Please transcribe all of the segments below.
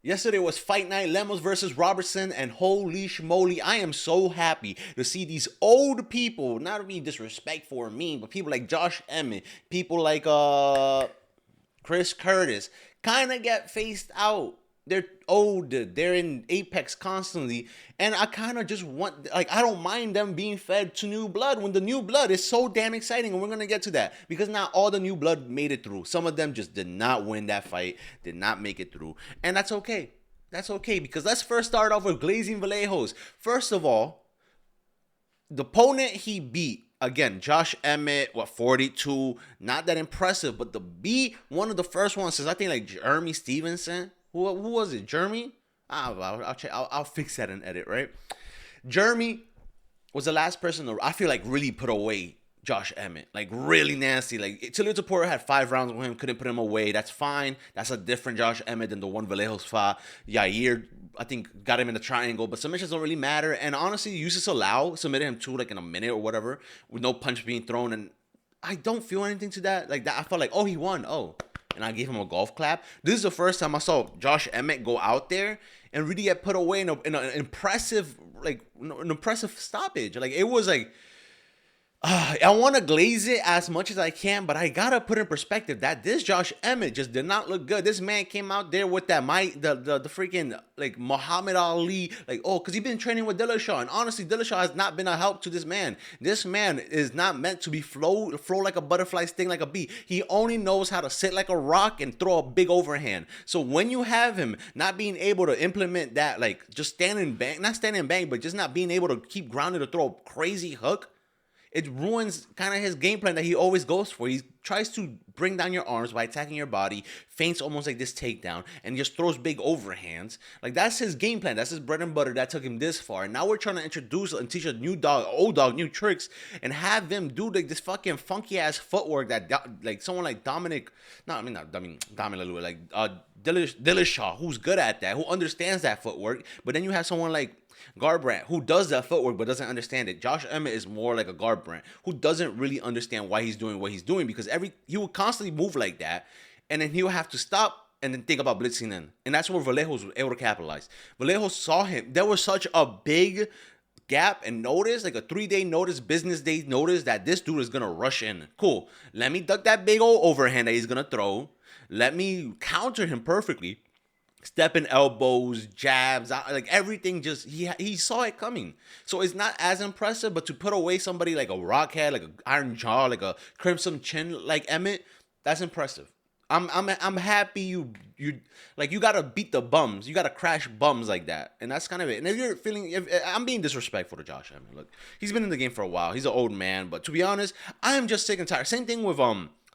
Yesterday was fight night, Lemos versus Robertson, and holy schmoly, I am so happy to see these old people, not being disrespectful or mean, but people like Josh Emmett, people like Chris Curtis, kind of get phased out. They're old. They're in Apex constantly, and I kind of just want, like, I don't mind them being fed to new blood when the new blood is so damn exciting, and we're gonna get to that because not all the new blood made it through. Some of them just did not win that fight, did not make it through, and that's okay. That's okay because let's first start off with Glazing Vallejos. First of all, the opponent he beat, again, Josh Emmett, 42, not that impressive, but the beat, one of the first ones is I think like Jeremy Stevenson. Who was it? Jeremy? I'll check. I'll fix that and edit, right? Jeremy was the last person to, I feel like, really put away Josh Emmett. Like, really nasty. Like, Talita Porter had 5 rounds with him, couldn't put him away. That's fine. That's a different Josh Emmett than the one Vallejos fought. Yair, I think, got him in the triangle, but submissions don't really matter. And honestly, Yusuf Salau submitted him too, like in a minute or whatever, with no punch being thrown. And I don't feel anything to that. Like, that, I felt like, oh, he won. Oh. And I gave him a golf clap. This is the first time I saw Josh Emmett go out there and really get put away in an impressive, like, an impressive stoppage. Like, it was like, I want to glaze it as much as I can, but I gotta put in perspective that this Josh Emmett just did not look good. This man came out there with that the freaking like Muhammad Ali, like, oh, because he's been training with Dillashaw, and honestly, Dillashaw has not been a help to this man. This man is not meant to be flow like a butterfly, sting like a bee. He only knows how to sit like a rock and throw a big overhand. So when you have him not being able to implement that, like just stand and bang, not stand and bang, but just not being able to keep grounded to throw a crazy hook, it ruins kind of his game plan that he always goes for. He tries to bring down your arms by attacking your body, feints almost like this takedown, and just throws big overhands. Like, that's his game plan. That's his bread and butter that took him this far. And now we're trying to introduce and teach a new dog, old dog, new tricks, and have him do like this fucking funky ass footwork that like someone like Dominic, no, I mean not Dominic, like Dillashaw, who's good at that, who understands that footwork. But then you have someone like Garbrandt, who does that footwork but doesn't understand it. Josh Emmett is more like a Garbrandt, who doesn't really understand why he's doing what he's doing, because he will constantly move like that, and then he'll have to stop and then think about blitzing in. And that's where Vallejos was able to capitalize. Vallejos saw him. There was such a big gap and notice, like a 3-day notice, business day notice, that this dude is gonna rush in. Cool. Let me duck that big old overhand that he's gonna throw. Let me counter him perfectly. Stepping elbows, jabs, like everything. Just he saw it coming, so it's not as impressive. But to put away somebody like a Rockhead, like a Iron Jaw, like a Crimson Chin, like Emmet, that's impressive. I'm happy you like, you gotta beat the bums, you gotta crash bums like that, and that's kind of it. And if you're feeling, if I'm being disrespectful to Josh Emmett, look, he's been in the game for a while. He's an old man, but to be honest, I am just sick and tired. Same thing with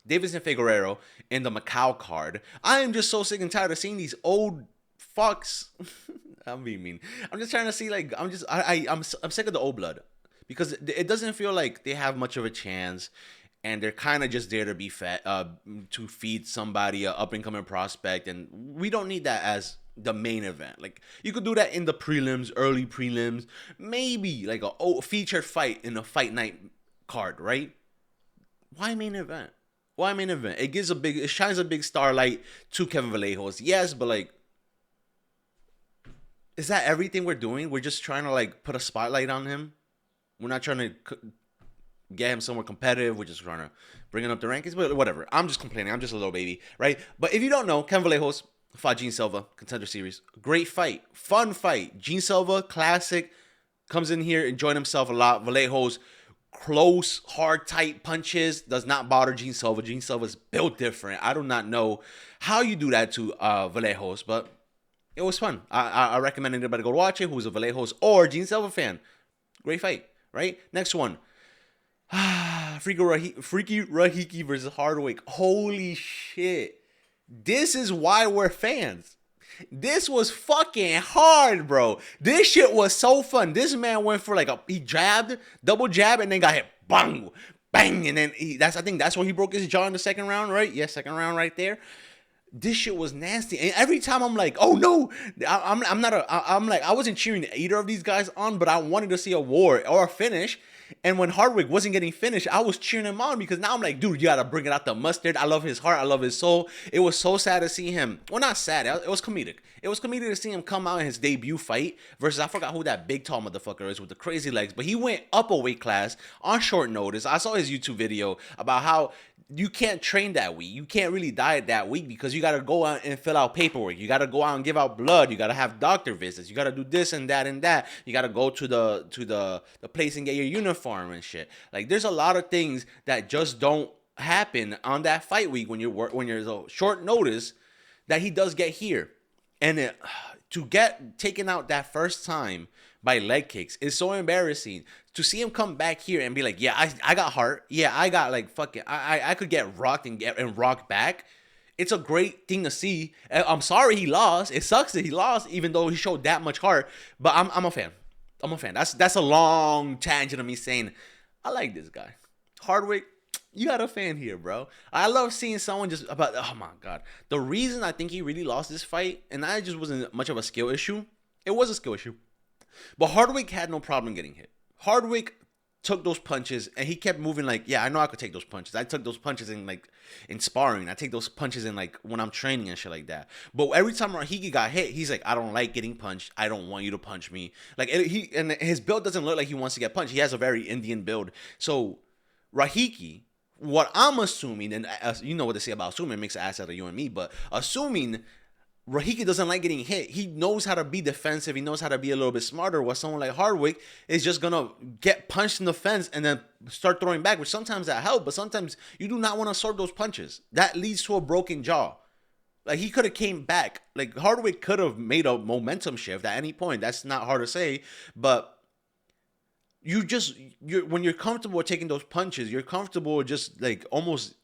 Davidson Figueroa in the Macau card. I am just so sick and tired of seeing these old fucks. I'm being mean. I'm just trying to see, like, I'm sick of the old blood, because it doesn't feel like they have much of a chance, and they're kind of just there to be fed, to feed somebody, a up and coming prospect, and we don't need that as the main event. Like, you could do that in the prelims, early prelims, maybe like a featured fight in a fight night card, right? Why main event? Why main event? It shines a big starlight to Kevin Vallejos. Yes, but like, is that everything we're doing? We're just trying to like put a spotlight on him. We're not trying to get him somewhere competitive. We're just trying to bring him up the rankings. But whatever. I'm just complaining. I'm just a little baby, right? But if you don't know, Kevin Vallejos fought Gene Silva, Contender Series. Great fight. Fun fight. Gene Silva, classic. Comes in here, enjoying himself a lot. Vallejos, close, hard, tight punches. Does not bother Gene Silva. Gene Silva's built different. I do not know how you do that to Vallejos, but it was fun. I recommend anybody go watch it who's a Vallejos or Gene Silva fan. Great fight, right? Next one. Freaky Rahiki versus Hardwick. Holy shit. This is why we're fans. This was fucking hard, bro. This shit was so fun. This man went for like he jabbed, double jab, and then got hit. Bang, bang, and then I think that's where he broke his jaw in the second round, right? Yeah, second round right there. this shit was nasty. And every time I'm like, oh no, I'm not I'm like, I wasn't cheering either of these guys on, but I wanted to see a war or a finish. And when Hardwick wasn't getting finished, I was cheering him on because now I'm like, dude, you gotta bring it out the mustard. I love his heart. I love his soul. It was so sad to see him. Well, not sad. It was comedic. It was comedic to see him come out in his debut fight versus, I forgot who that big tall motherfucker is with the crazy legs, but he went up a weight class on short notice. I saw his YouTube video about how you can't train that week. You can't really diet that week because you got to go out and fill out paperwork. You got to go out and give out blood. You got to have doctor visits. You got to do this and that and that. You got to go to the place and get your uniform and shit. Like, there's a lot of things that just don't happen on that fight week when you're short notice that he does get here. And to get taken out that first time by leg kicks is so embarrassing. To see him come back here and be like, yeah, I got heart. Yeah, I got like fucking, I could get rocked and rocked back. It's a great thing to see. I'm sorry he lost. It sucks that he lost, even though he showed that much heart. But I'm a fan. I'm a fan. That's a long tangent of me saying, I like this guy. Hardwick, you got a fan here, bro. I love seeing someone just about, oh my God. The reason I think he really lost this fight, and that just wasn't much of a skill issue. It was a skill issue. But Hardwick had no problem getting hit. Hardwick took those punches and he kept moving like, yeah, I know I could take those punches. I took those punches in sparring. I take those punches in like when I'm training and shit like that. But every time Rahiki got hit, he's like, I don't like getting punched. I don't want you to punch me. Like, and his build doesn't look like he wants to get punched. He has a very Indian build. So Rahiki, what I'm assuming, and you know what they say about assuming, it makes an ass out of you and me, but assuming Rahiki doesn't like getting hit. He knows how to be defensive. He knows how to be a little bit smarter. While someone like Hardwick is just going to get punched in the fence and then start throwing back, which sometimes that helps, but sometimes you do not want to absorb those punches. That leads to a broken jaw. Like, he could have came back. Like, Hardwick could have made a momentum shift at any point. That's not hard to say, but when you're comfortable with taking those punches, you're comfortable just like almost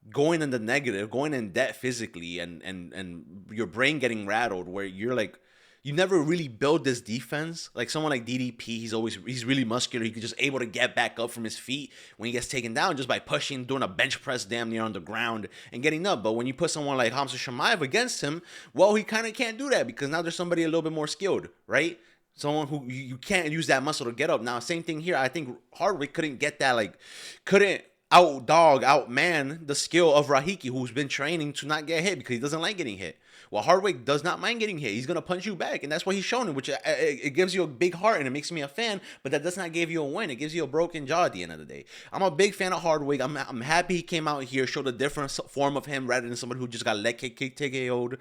going in the negative, going in debt physically, and your brain getting rattled, where you're like, you never really build this defense. Like someone like DDP, he's really muscular. He's just able to get back up from his feet when he gets taken down just by pushing, doing a bench press damn near on the ground and getting up. But when you put someone like Hamza Chimaev against him, well, he kind of can't do that because now there's somebody a little bit more skilled, right? Someone who you can't use that muscle to get up. Now, same thing here. I think Hardwick couldn't get that, like, couldn't outman the skill of Rahiki, who's been training to not get hit because he doesn't like getting hit. Well, Hardwick does not mind getting hit. He's going to punch you back, and that's what he's shown, which it gives you a big heart, and it makes me a fan, but that does not give you a win. It gives you a broken jaw at the end of the day. I'm a big fan of Hardwick. I'm happy he came out here, showed a different form of him rather than somebody who just got leg kick KO'd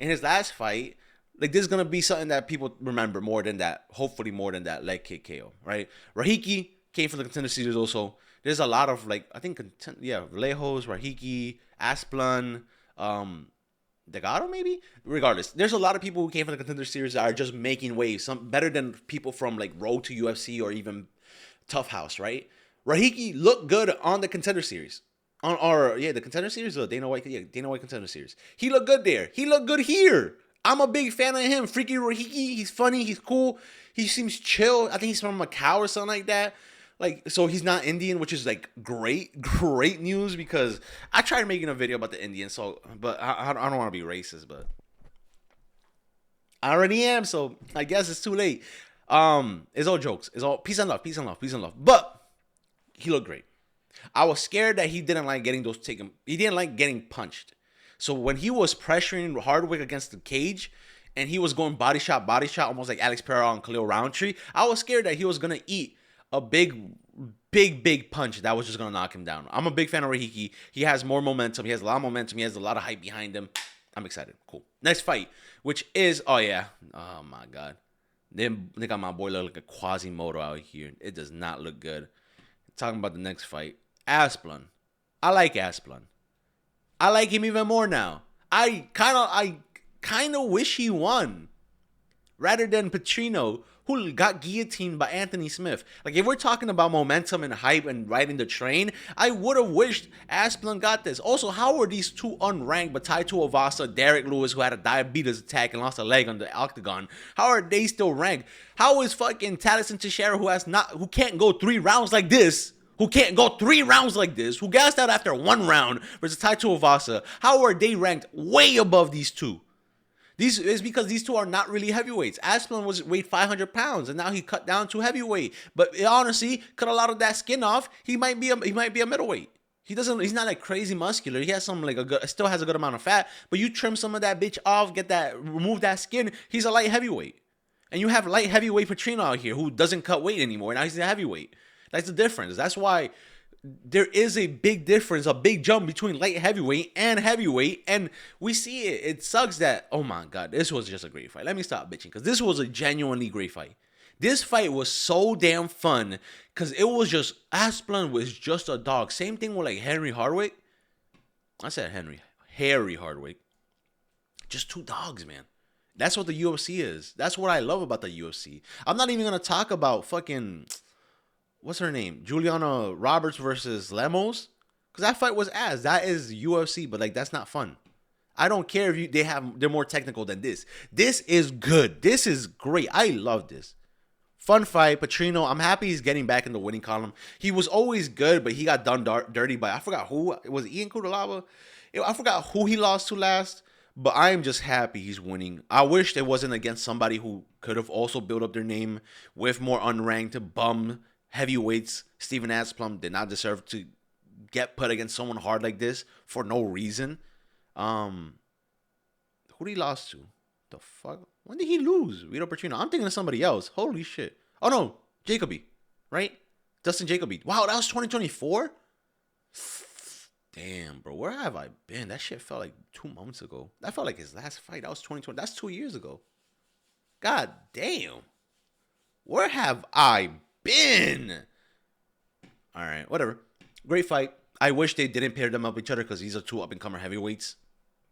in his last fight. Like, this is going to be something that people remember more than that, hopefully more than that leg kick KO, right? Rahiki came from the Contender Series also. There's a lot of, like, I think, Vallejos, Rahiki, Asplund, Delgado maybe? Regardless, there's a lot of people who came from the Contender Series that are just making waves. Some better than people from, like, Road to UFC or even Tough House, right? Rahiki looked good on the Contender Series. The Contender Series, or Dana White Contender Series. He looked good there. He looked good here. I'm a big fan of him. Freaky Rahiki, he's funny, he's cool. He seems chill. I think he's from Macau or something like that. Like, so he's not Indian, which is like great news, because I tried making a video about the Indians, but I don't want to be racist, but I already am, so I guess it's too late. It's all jokes. It's all peace and love. But he looked great. I was scared that he didn't like getting he didn't like getting punched. So when he was pressuring Hardwick against the cage, and he was going body shot, almost like Alex Pereira and Khalil Roundtree, I was scared that he was going to eat a big punch that was just going to knock him down. I'm a big fan of Rahiki. He has more momentum. He has a lot of momentum. He has a lot of hype behind him. I'm excited. Cool. Next fight, which is, oh my God. They got my boy look like a Quasimodo out here. It does not look good. Talking about the next fight. Asplund. I like Asplund. I like him even more now. I kind of wish he won rather than Petrino, who got guillotined by Anthony Smith. Like, if we're talking about momentum and hype and riding the train, I would have wished Asplund got this. Also, how are these two unranked, but Taito Avasa, Derek Lewis, who had a diabetes attack and lost a leg on the octagon, how are they still ranked? How is fucking Taliesin Teixeira, who can't go 3 rounds like this, who can't go 3 rounds like this, who gassed out after 1 round versus Tai Tuivasa. How are they ranked way above these two? These is because these two are not really heavyweights. Asplund was weighed 500 pounds, and now he cut down to heavyweight. But honestly, cut a lot of that skin off. He might be a middleweight. He's not like crazy muscular. He has some like still has a good amount of fat. But you trim some of that bitch off, remove that skin. He's a light heavyweight, and you have light heavyweight Petrino out here who doesn't cut weight anymore. Now he's a heavyweight. That's the difference. That's why there is a big difference, a big jump between light heavyweight and heavyweight, and we see it. It sucks that, oh my God, this was just a great fight. Let me stop bitching, because this was a genuinely great fight. This fight was so damn fun, because it was just, Asplund was just a dog. Same thing with like Henry Hardwick. I said Harry Hardwick. Just 2 dogs, man. That's what the UFC is. That's what I love about the UFC. I'm not even going to talk about fucking... what's her name? Juliana Roberts versus Lemos? Because that fight was ass. That is UFC, but like that's not fun. I don't care if they're more technical than this. This is good. This is great. I love this. Fun fight. Petrino, I'm happy he's getting back in the winning column. He was always good, but he got done dirty by, I forgot who. It was Ian Kudalaba. I forgot who he lost to last, but I am just happy he's winning. I wish it wasn't against somebody who could have also built up their name with more unranked bum heavyweights. Steven Asplund did not deserve to get put against someone hard like this for no reason. Who did he lost to? The fuck? When did he lose? Vito Petrino. I'm thinking of somebody else. Holy shit. Oh no, Jacoby, right? Dustin Jacoby. Wow, that was 2024? Damn, bro. Where have I been? That shit felt like 2 months ago. That felt like his last fight. That was 2020. That's 2 years ago. God damn. Where have I been? All right, whatever. Great fight. I wish they didn't pair them up with each other because these are 2 up-and-comer heavyweights.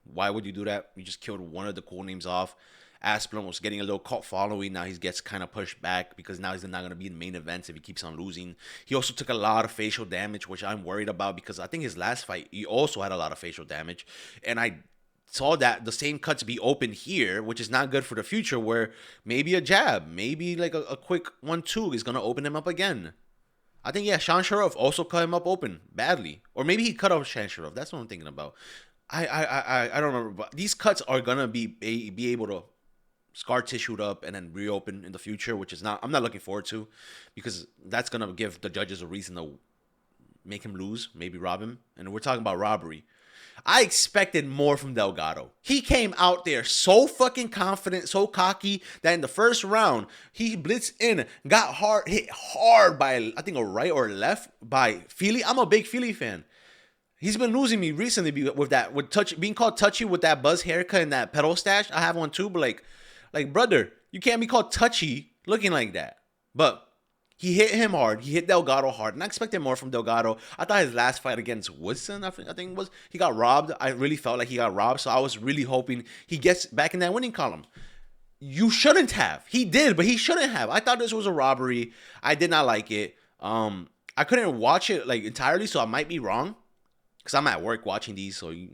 Why would you do that? You just killed one of the cool names off. Asplund was getting a little cult following. Now he gets kind of pushed back because now he's not going to be in main events if he keeps on losing. He also took a lot of facial damage, which I'm worried about because I think his last fight, he also had a lot of facial damage. And I saw that the same cuts be open here, which is not good for the future, where maybe a jab, maybe like a quick 1-2 is going to open him up again. I think, yeah, Shan Sharov also cut him up open badly. Or maybe he cut off Shan Sharov. That's what I'm thinking about. I don't remember. But these cuts are going to be able to scar tissued up and then reopen in the future, which is not, I'm not looking forward to, because that's going to give the judges a reason to make him lose, maybe rob him. And we're talking about robbery. I expected more from Delgado. He came out there so fucking confident, so cocky, that in the first round, he blitzed in, got hit hard by, I think, a right or left by Feely. I'm a big Feely fan. He's been losing me recently being called touchy with that buzz haircut and that pedal stash. I have one too, but like brother, you can't be called touchy looking like that. But he hit him hard. He hit Delgado hard. And I expected more from Delgado. I thought his last fight against Woodson, I think it was, he got robbed. I really felt like he got robbed. So I was really hoping he gets back in that winning column. You shouldn't have. He did, but he shouldn't have. I thought this was a robbery. I did not like it. I couldn't watch it like entirely, so I might be wrong. Because I'm at work watching these, so you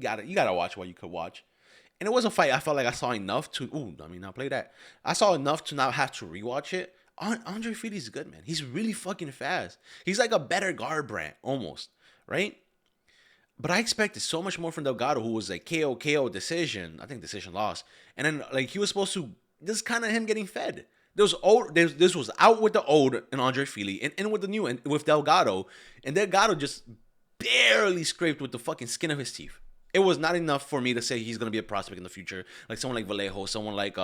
gotta watch what you could watch. And it was a fight I felt like I saw enough to, not play that. I saw enough to not have to rewatch it. Andre Feely's good, man. He's really fucking fast. He's like a better Garbrandt, almost, right? But I expected so much more from Delgado, who was like KO decision. I think decision loss. And then like he was supposed to, this is kind of him getting fed. This was out with the old and Andre Feely, and in with the new and with Delgado. And Delgado just barely scraped with the fucking skin of his teeth. It was not enough for me to say he's going to be a prospect in the future. Like someone like Vallejos, someone like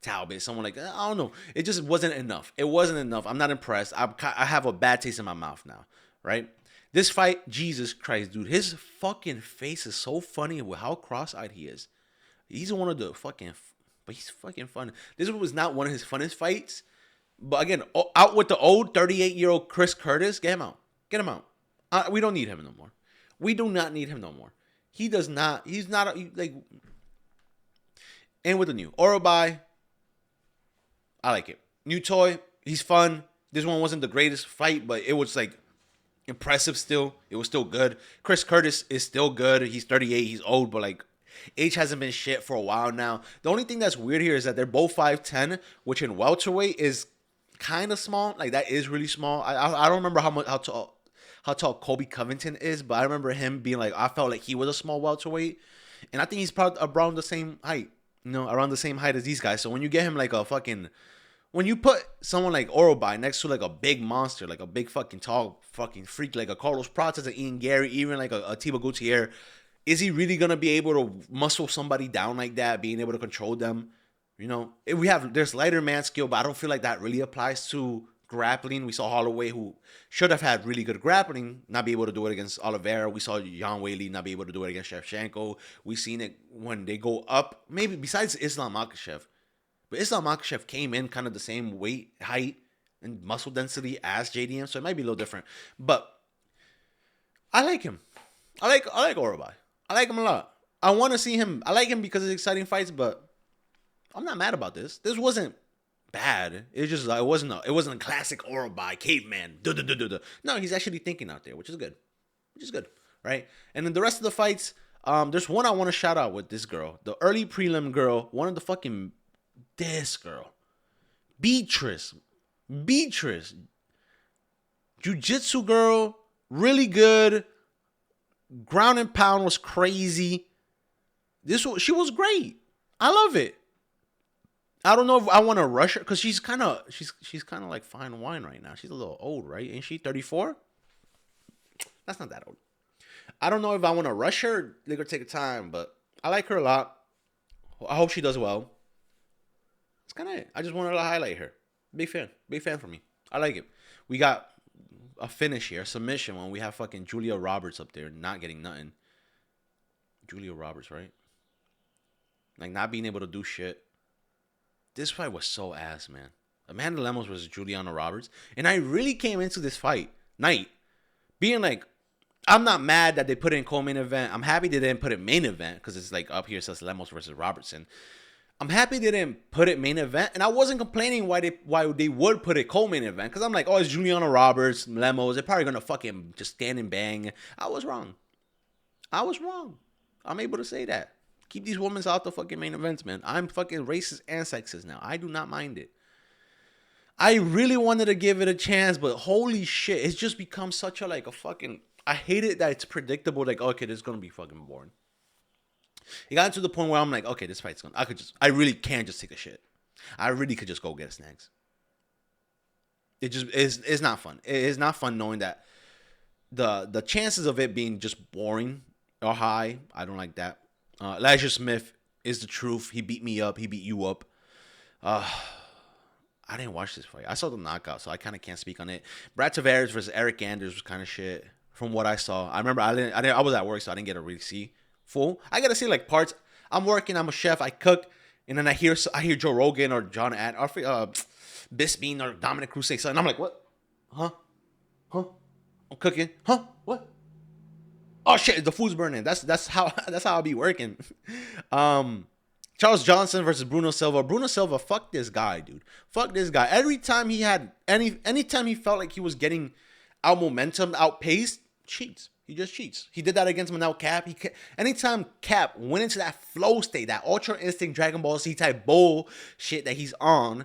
Talbot, someone like, I don't know. It just wasn't enough. It wasn't enough. I'm not impressed. I have a bad taste in my mouth now, right? This fight, Jesus Christ, dude. His fucking face is so funny with how cross-eyed he is. He's one of the fucking, but he's fucking fun. This was not one of his funnest fights. But again, out with the old 38-year-old Chris Curtis. Get him out. Get him out. We don't need him no more. We do not need him no more. He does not. He's not like. And with the new Orobai, I like it. New toy, he's fun. This one wasn't the greatest fight, but it was like impressive still. It was still good. Chris Curtis is still good. He's 38. He's old, but like age hasn't been shit for a while now. The only thing that's weird here is that they're both 5'10", which in welterweight is kind of small. Like that is really small. I don't remember how tall Kobe Covington is, but I remember him being like, I felt like he was a small welterweight, and I think he's probably around the same height. Around the same height as these guys. So when you get him like a fucking, when you put someone like Orobai next to like a big monster, like a big fucking tall fucking freak, like a Carlos Prates, an Ian Gary, even like a Tiba Gutierrez, is he really gonna be able to muscle somebody down like that, being able to control them? There's lighter man skill, but I don't feel like that really applies to grappling. We saw Holloway, who should have had really good grappling, not be able to do it against Oliveira. We saw Jan Whaley not be able to do it against Shevchenko. We've seen it when they go up, maybe besides Islam Makhachev. But Islam Makhachev came in kind of the same weight, height, and muscle density as JDM, so it might be a little different. But I like him. I like Orobai. I like him a lot. I want to see him. I like him because of exciting fights, but I'm not mad about this. This wasn't bad. It's just it wasn't a classic Orobai caveman. No, he's actually thinking out there, which is good. Right? And then the rest of the fights, there's one I want to shout out with this girl, the early prelim girl, one of the fucking this girl, Beatrice, jiu-jitsu girl, really good. Ground and pound was crazy. She was great. I love it. I don't know if I want to rush her because she's kind of like fine wine right now. She's a little old, right? Ain't she 34? That's not that old. I don't know if I want to rush her. Let her take her time, but I like her a lot. I hope she does well. That's kind of it. I just wanted to highlight her. Big fan for me. I like it. We got a finish here, a submission when we have fucking Julia Roberts up there not getting nothing. Julia Roberts, right? Like not being able to do shit. This fight was so ass, man. Amanda Lemos versus Juliana Roberts. And I really came into this fight night being like, I'm not mad that they put it in co-main event. I'm happy they didn't put it main event because it's like up here it says Lemos versus Robertson. I'm happy they didn't put it main event. And I wasn't complaining why they would put it co-main event. Because I'm like, oh, it's Juliana Roberts, Lemos. They're probably going to fucking just stand and bang. I was wrong. I'm able to say that. Keep these women out the fucking main events, man. I'm fucking racist and sexist now. I do not mind it. I really wanted to give it a chance, but holy shit, it's just become such a like a fucking. I hate it that it's predictable. Like, okay, this is gonna be fucking boring. It got to the point where I'm like, okay, this fight's gonna. I really can't just take a shit. I really could just go get snacks. It just is not fun. It is not fun knowing that the chances of it being just boring are high. I don't like that. Elijah Smith is the truth. He beat me up. He beat you up. I didn't watch this fight. I saw the knockout, so I kind of can't speak on it. Brad Tavares versus Eric Anders was kind of shit from what I saw. I remember I was at work, so I didn't get to really see full. I got to see like parts. I'm working. I'm a chef. I cook, and then I hear Joe Rogan or John Bisping or Dominic Cruz say something. I'm like, what? Huh? I'm cooking. Huh? What? Oh shit, the food's burning. That's how I'll be working. Charles Johnson versus Bruno Silva. Bruno Silva, fuck this guy, dude. Fuck this guy. Every time he had anytime he felt like he was getting out momentum, outpaced, cheats. He just cheats. He did that against Manel Cap. Anytime Cap went into that flow state, that Ultra Instinct Dragon Ball Z type bull shit that he's on,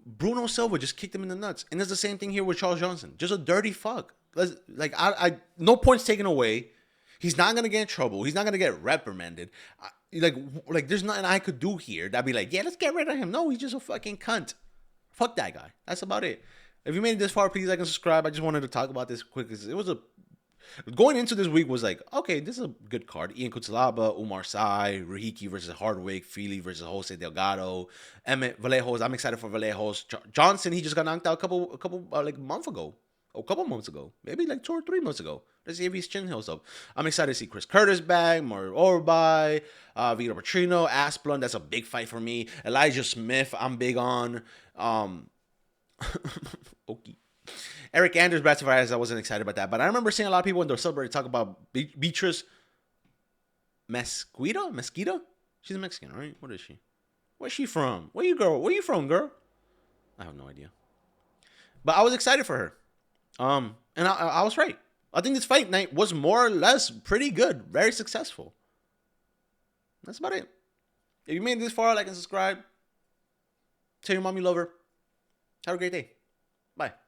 Bruno Silva just kicked him in the nuts. And it's the same thing here with Charles Johnson. Just a dirty fuck. I no points taken away. He's not gonna get in trouble. He's not gonna get reprimanded. Like there's nothing I could do here that'd be like, yeah, let's get rid of him. No, he's just a fucking cunt. Fuck that guy. That's about it. If you made it this far, please like and subscribe. I just wanted to talk about this quick. It was going into this week was like, okay, this is a good card. Ian Cutelaba, Umar Sy, Rahiki versus Hardwick, Feely versus Jose Delgado, Emmet, Vallejos. I'm excited for Vallejos. Johnson, he just got knocked out a couple months ago. A couple months ago, maybe like 2 or 3 months ago. Let's see if his chin heals up. I'm excited to see Chris Curtis back, Mario Orbai, Vito Petrino, Asplund. That's a big fight for me. Elijah Smith, I'm big on. Okay. Eric Anders, Brad Tavares, I wasn't excited about that. But I remember seeing a lot of people in their subreddit talk about Beatrice Mesquita? She's a Mexican, right? What is she? Where's she from? Where you from, girl? I have no idea. But I was excited for her. And I was right. I think this fight night was more or less pretty good. Very successful. That's about it. If you made it this far, like and subscribe. Tell your mom you love her. Have a great day. Bye.